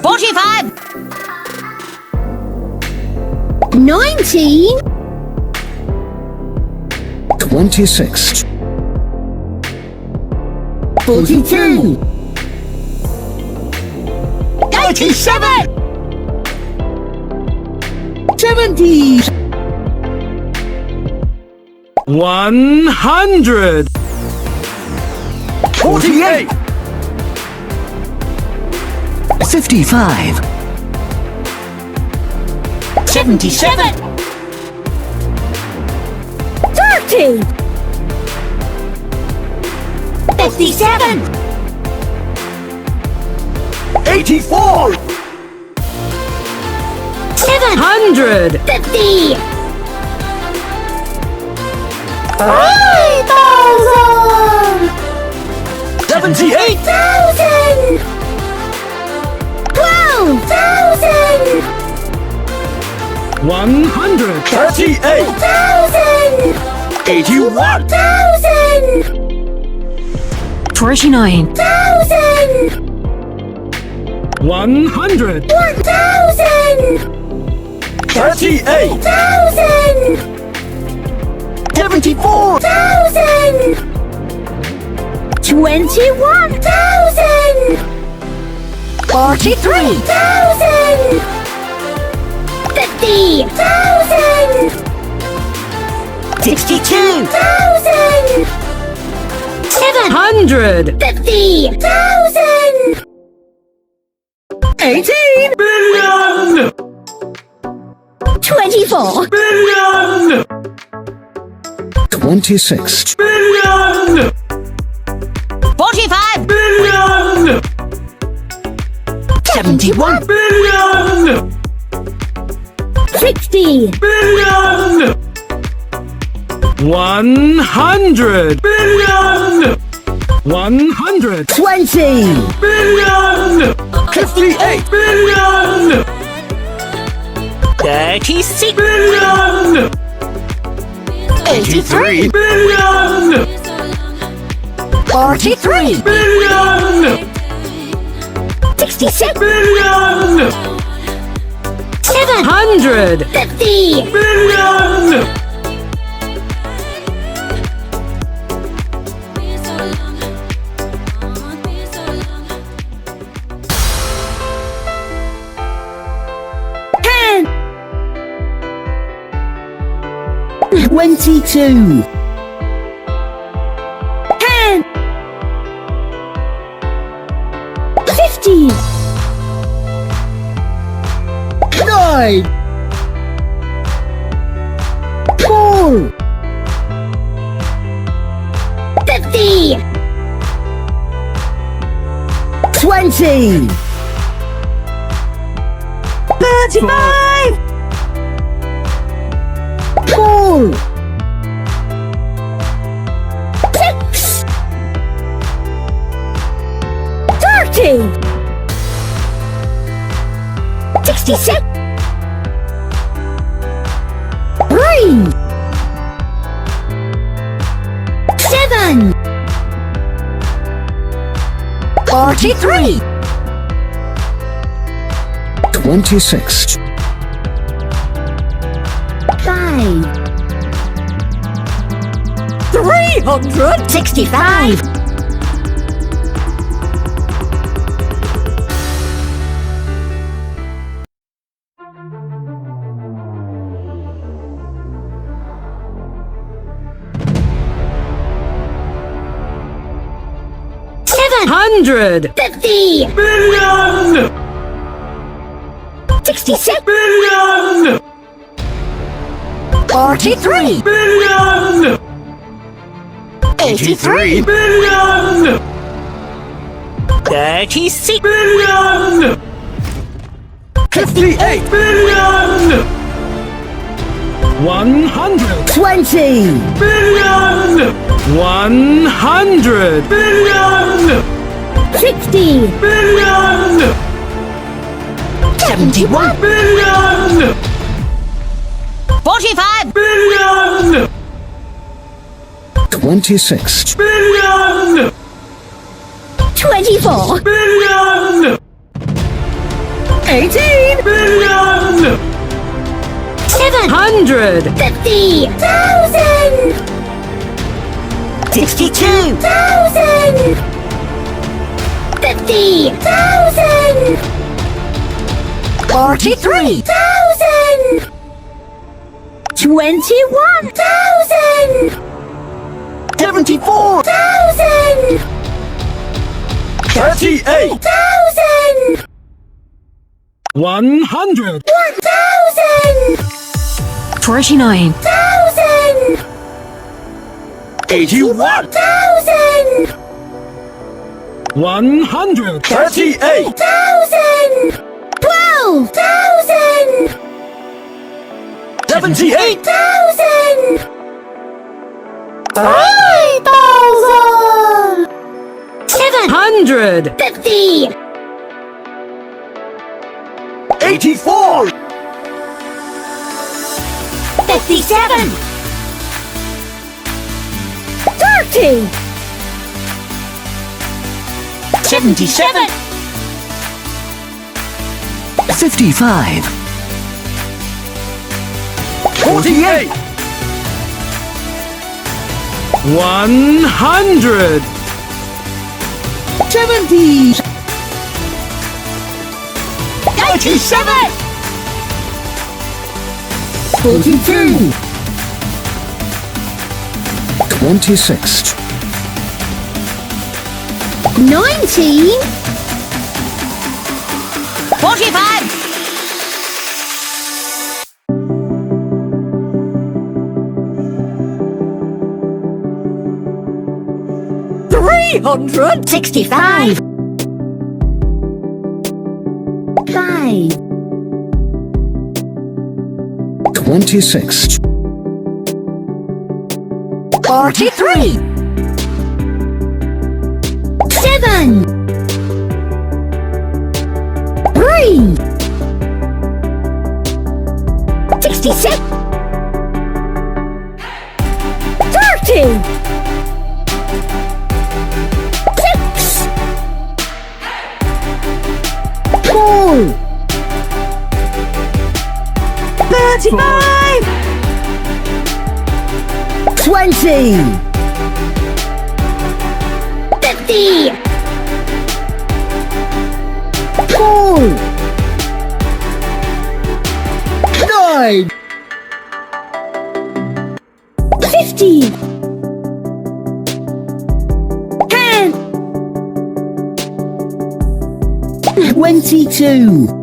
45. 19. 26. 42. 87. 70. 100. 48. 55. 77. 30. 57. 84. 700. 50. 3,000. 78. 1,000. 12,000. 100. 38. 1,000. 81. 1,000. 49. 1,000. 100. 1,000. 38. 1,000. 74. 1,000. 21,000. 43. 1,000. 50,000. 62. 1,000. 700. 50,000. 18. Billion. 24. Billion. 26. Billion. 45. Billion. 71. Billion. 60. Billion. 100. Billion. 100. 20. Billion. 58. Billion. 36. Billion. 83. Billion. 43. Billion. 66. Billion. 700. 50. Billion. 10. 22. 10. 15. 9. 4. 50. 20. 35. 4. 6. 30. 66. 3. 7. 43. 26. 5. 365. 700. 50. Billion. 66. Billion. 43. Billion. 83. Billion. 36. Billion. 58. Billion. 100. 20. Billion. 100. Billion. 60. Billion. 71. Billion. 45. Billion. 26. Billion. 24. Billion. 18. Million! 700. 50,000. 62. 50,000. 43. 21,000. 74. 38! 100! 29. 81! 138! 12,000. 78! 3,000. 700. 50. 84! 57. 30. 77. 55. 48! 100! 70. 97. 42. 26. 19. 45. 365. 5. 26. 43. 7. 3. 66. 30. 6. 4. 35. 20. 50. 4. 9. 50. 10. 22.